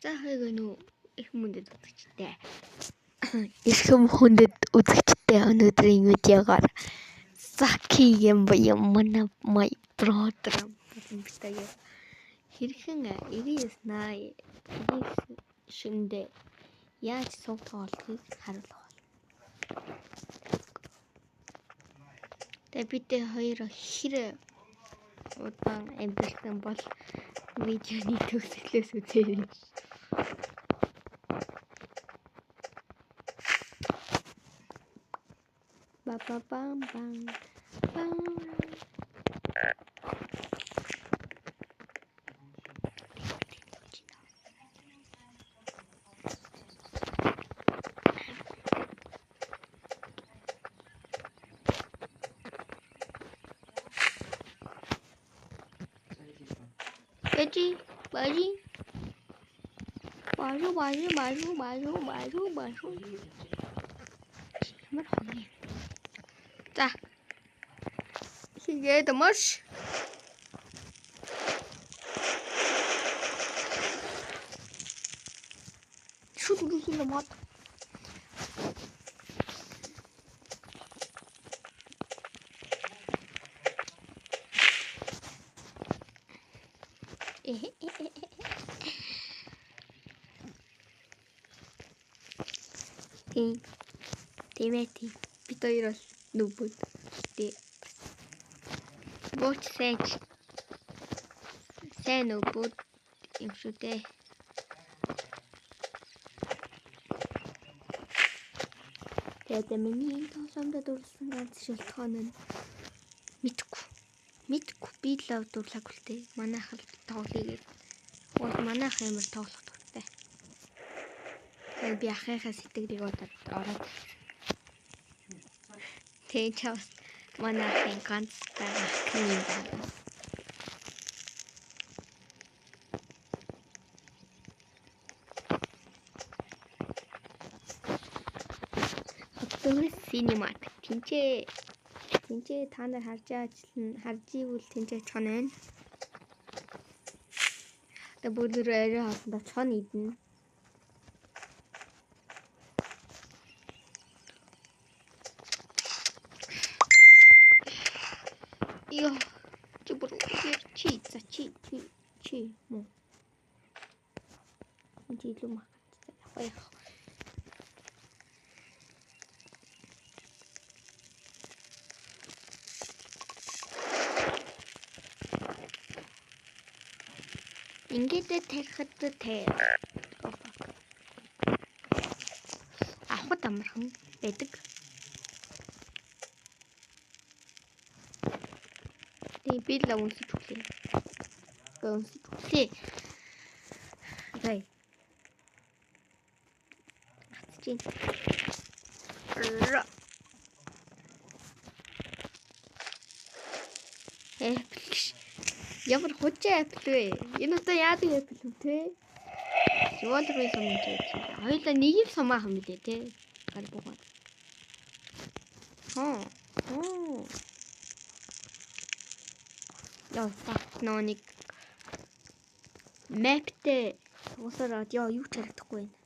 За хоёроо нөө их мөндөд үзэгчтэй. Эрхэм хүндэт үзэгчтэй өнөөдрийн видеогоор Закигийн буюу манай my brother битээ хэрхэн 99 шиндээ яаж сууг тоглохыг харуулах бол. Тэгээ бид хоёр хэр удаан амьдсан бол видеоны төгсгөлөөс үзээрэй. Ба ба бам бам бам. Бажи. Бажу. Ямар хоног. За. Хийгээд маш. Шүтгүүл мод. Тэмээти бид хоёр бол нүбүүд тий. Гоч сайн нүбүүд юм шүү дээ. Тэгээд миний тоглоомд дурласан ганц шилтгаан нь мэдгүй би л дурлаг үлтэй. Манайх л тоглоё гэж. Уул манайх амар тоглох дуртай. Тэгээд би ахыхаа сэтгэлийг ороод тэг чавс манайхын ганц байгаа юм байна. Хоттой синемат тэнцээ та нар харж ивэл тэнцээ чон байна. Тэг бүгд арай хасандаа чон идэнэ. Йоо чи мөн дийлүү мах. Ингээд тарихад авахд амархан байдаг. Би л унсаж өглөө. Бай. Чин. Ямар хожаа апл вэ? Энэ одоо яадаг апл вэ те? Жуулгүй юм чи. Хоёулаа нэг юм самаахан билээ те. Гар буугаад. Яа, нэг мэптэй уусараад яа юу ч харагдахгүй байна.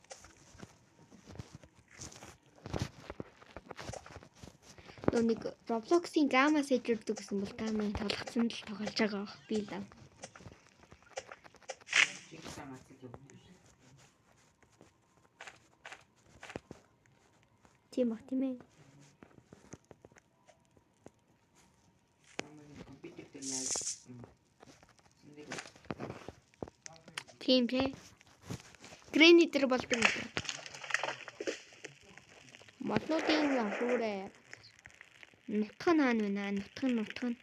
Нэг Roblox-ийн гамма сэжирдэг гэсэн бол гаммын тоглогцсон л тоглож байгаа бах би л. Тийм ээ. Тийм ээ. Грэни дээр болдог юм. Моднуудын лавраа нутг нь хаана вэ? Нутг нь.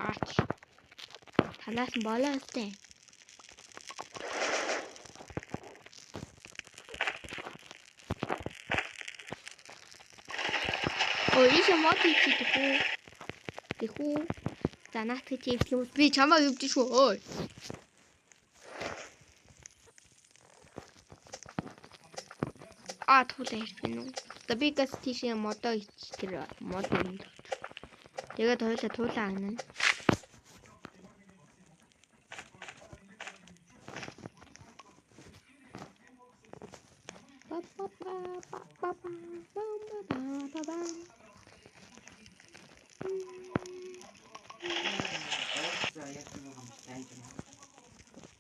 Аач. Танаас болоо өстэй. Иш мод тийхүү. За наатах тийм юм. Би чамаа өвдөж шүү. Ой. Туулаа ирсэн үү? Одоо би газ тийшээ модоо ичтэр мод юм. Тэгээд хоёулаа туулаа ханаа.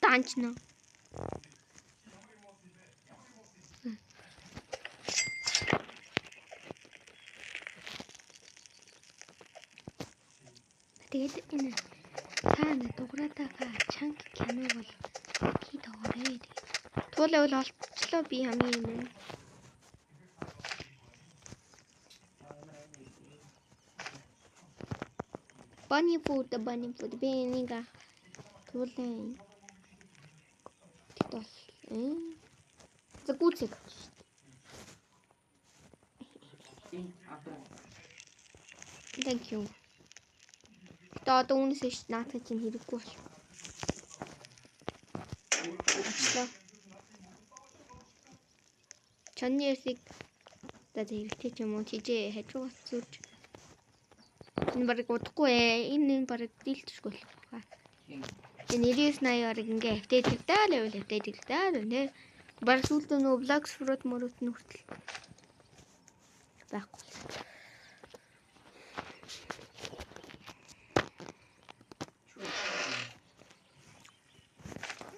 Танчна. Тэгээд энэ таана дуграатаа чанга кино бол хий доорой. Туулаа бол олчлоо би хамгийн юм. Bunny food би энийг туулаа. Титол. Загуцэг. Thank you. Одоо үнэсэж наадах чинь хэрэггүй бол. Ачлаа. Чонны эсийг одоо хэрэгтэй ч юм уу тийжээ хажуу зүрж. Энэ барыг удахгүй энэ барыг дийлдэшгүй л баха. Энэ 9980 барыг ингээ апдейт хийдээ л байвал апдейт хийдээ л нэ. Бараг сүүлдээ нөө Black Fruit мөрөт нь хүртэл байхгүй.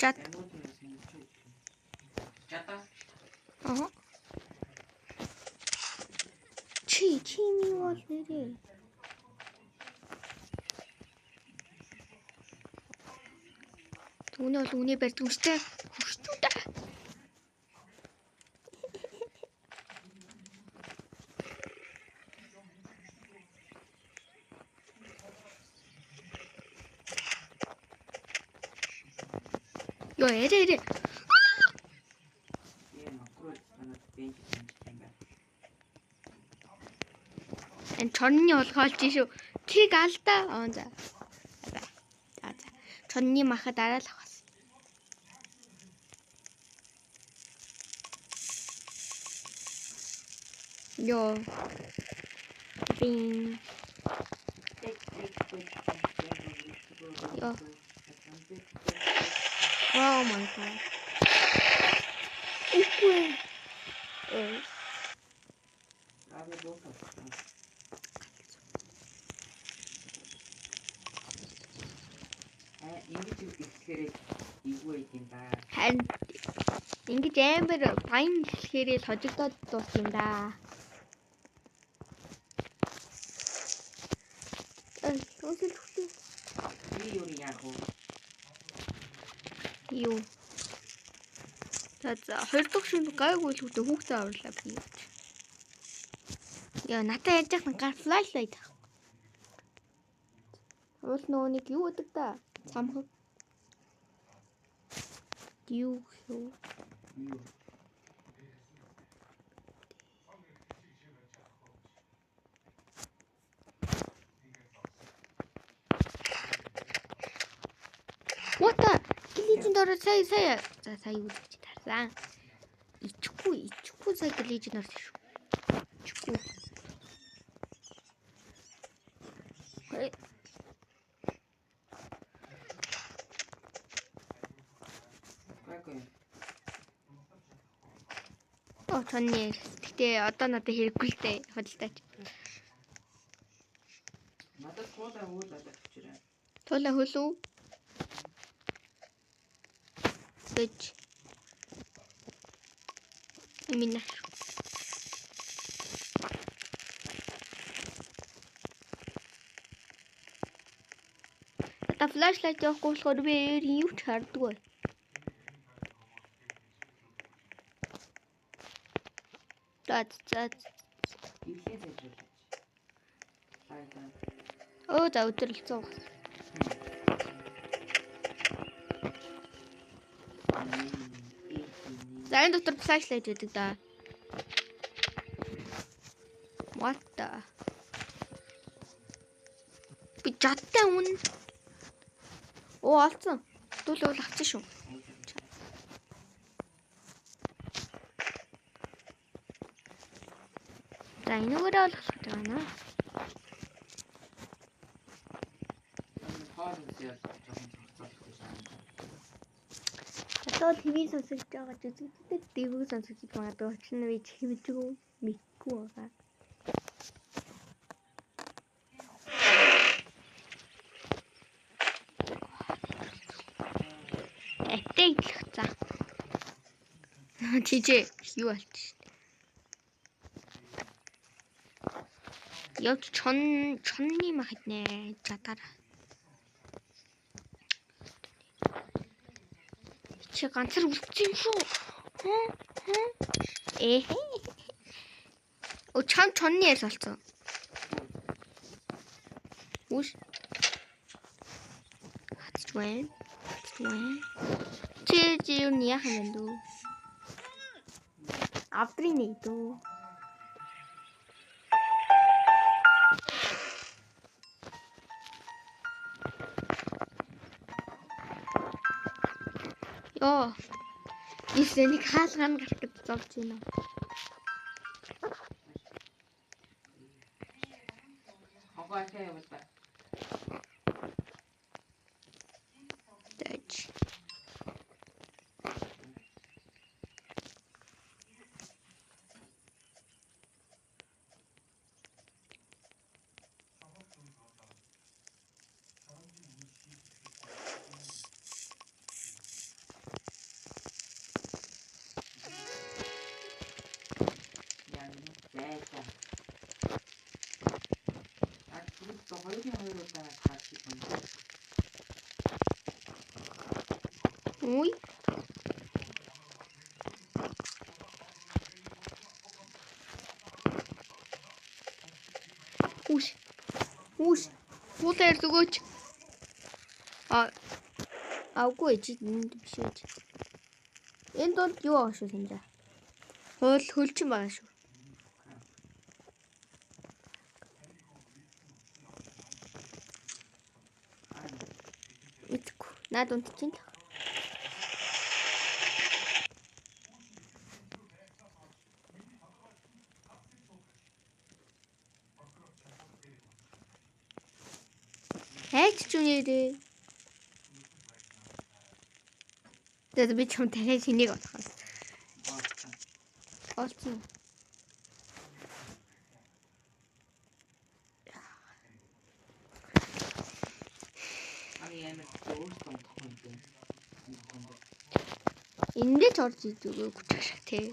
Чат. Ага. Чими бол нэрээ. Түүний бол үний барьд хүчтэй. Хүчтэй да. Yo, эре. Энэ чонны олгоолж шүү. Киг алдаа. За. За. Чонны маха дараа л авах. Yo. Bing. Yo. Oh my god. Харин ингэж амар баян хэлэхээрээ л хожигдоод дуус юм да. Юу. За хоёр дахь шин гайгүй л хөтө хүүхдээ аварлаа би. Яа надад ярьж байгаа гар флашлайт. Уул нөөник юу гэдэг та? Самхаг. Юу. What the? Лиженд ороо сая. За сая юу гэж тарсан. Ичгүй сая лиженд орсон шүү. Ичгүй. Чонны. Гэтэ одоо надад хэрэггүй л дээ. Хөдөлтаач. Надад туулаа хүчрээ. Туулаа хөлөө. Гэж. Эминэ. Та флашлайт явахгүй болохоор би юу ч хардггүй. За. Оо за өдөрлцөө. За энэ дотор флашлайт байдаг да. What the? Би жадтай үн. Оо олцсон. Дүүл авчихсан шүү. За энэгээр олох гэж байна. Одоо TV сонсож байгаа ч үзэгддэг дэвгүй сонсож магадгүй очлон үе хэвжгүй мэдгүй байгаа. Этэйглэх за. Чижээ юу болчих шин. Явж чонны махад нэ чадаар. Чи ганцаар үлдсэн юм шүү. О чонны яс болсон. Үш. Хацвэн. Чи юу яах юм бэ? Авдрын нэг дөө. Ёо. Исэнийг хаалгана гарах гэж зовж байна. Хогоосаа явуулаа. Дэч. Ой. Үш. Хуулаар зүгөөч. Аугүй чи энд биш үү? Энд донд юу аа шүү санаа. Хөлчин байгаа шүү. Итг. Наад унтчих л. Хайч ч үнээрээ. Тэгээд би ч юм дахиад хэнийг бодох юм. Олцсон. Эндээ ч орж идэв гүчих тий.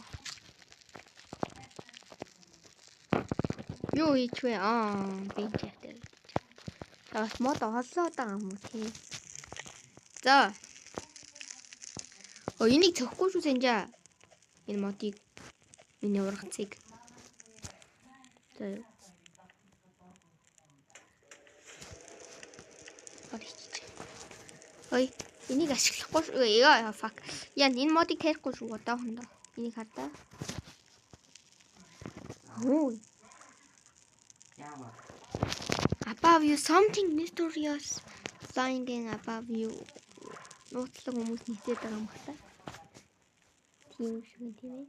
Юу хийч вэ? Би чивтэй. Бас мод оллоо даа юм уу тий. За. Энийг цохихгүй шүү санжаа. Энэ модыг миний ургацыг. За. Ой, энийг ашиглахгүй. Яа, fuck. Яа, энэ модыг тарихгүй шүү одоохондоо. Энийг хардаа. Ой. Above you something mysterious flying above you. Нууцлаг хүмүүс нийтээд байгаа юм байна. Тийм шүү тийм ээ.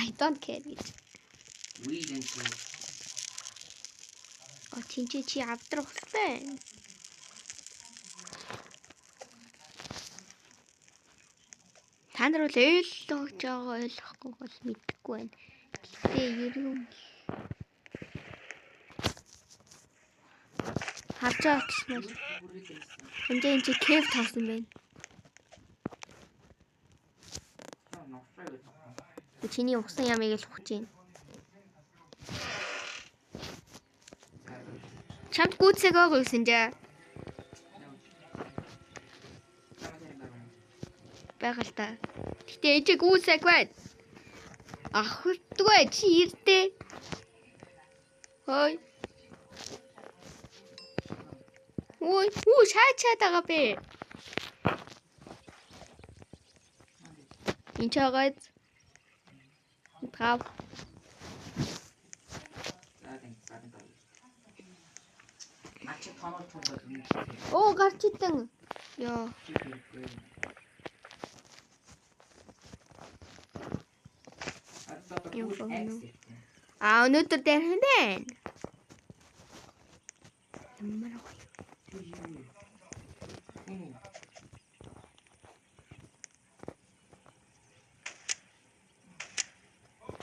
I don't care it. We didn't see. Чи авдрах байна. Та нар бол ойлгож байгаа ойлгохгүй бол мэдэхгүй байна. Гэтэ ерөн харж очсон. Энд чи кэв тоосон байна. Чиний угсан ямыг л ухаж байна. Чамд гүцэг байгаа юу санжаа? Байгаль та. Гэтэ ээжиг гүцэг байна. Ахвдгүй чи ирдэ. Хой. Ой, шаачаад байгаа бэ. Энд чагаад. Гав. Оо, гарч идэн. Яа. Өнөөдөр дээрхэн байна.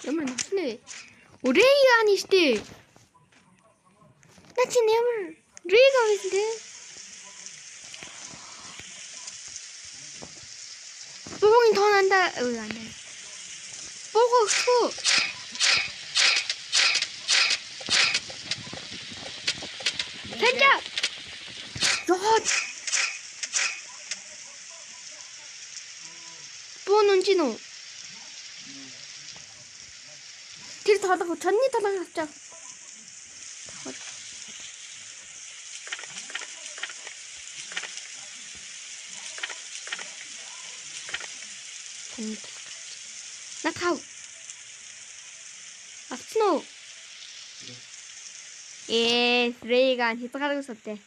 Ямар насны? Рейган штэ. На чи ямар Рейган биш тэ? Буугийн тоонанда ой андаа. Буугаа өчөө. Танья. Зоод. Буу нунжин уу? Тэр толгой чонны толгой авчаа. Накав. Авсан уу? Рейган хязгааргүй.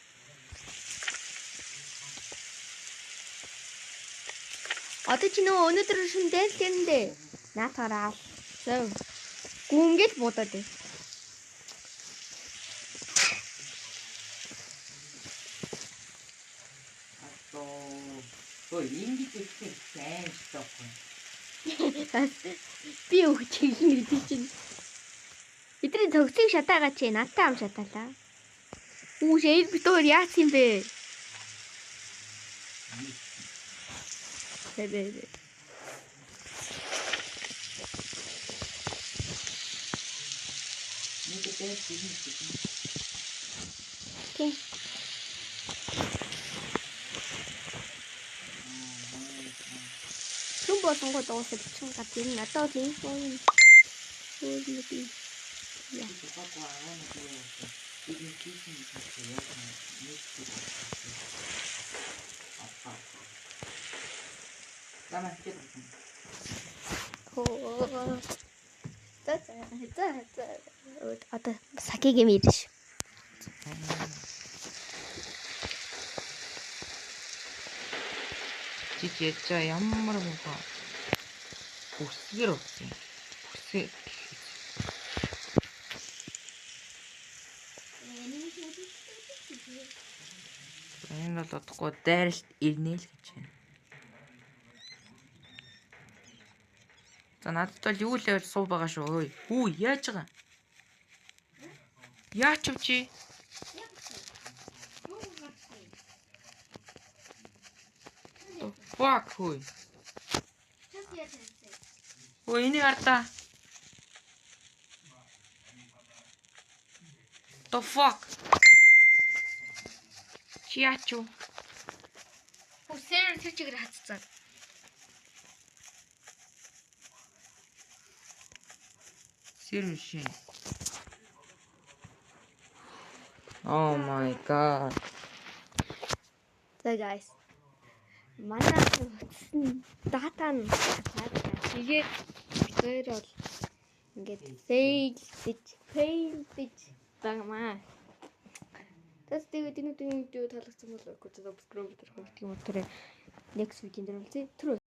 Одоо чи нөө өнөөдөр шүн дээлтэндээ наатаараа. Зөв. Гүнгэл будаад байна. 또 인기도 생 스토커. Би өгч хэлнэ гэдэг чинь. Бидний төгсөг шатаагаа чи надтай ам шатаалаа. Шээл битүүр яац юм бэ? Бэ. Окей. Chúng болон гоо дуусах чинь гадны надад тийм юм. Өөрнөдий. Яа. Одоо сакиг мэдэж. 진짜 ямар 뭐가 бүсгэр өгсөн. Бүсээ. Энэ бол одохгүй дайралт ирнэ л гэж байна. За надад бол юу л суу байгаа шүү. Хүү яаж байгаа? Яач вэ чи? Fuck хүү. Ой энийг ардаа. The fuck. Чиачу. Хүсээр тэр чигээр хатцсан. Seriously. Oh my god. So guys. Манай утасны дата нь тэгээд тэр бол ингээд fail гэж багмаа. Тэс тэгээд энэ видео таалагдсан бол subscribe хийх хэрэгтэй. Next video дээр үлзээ.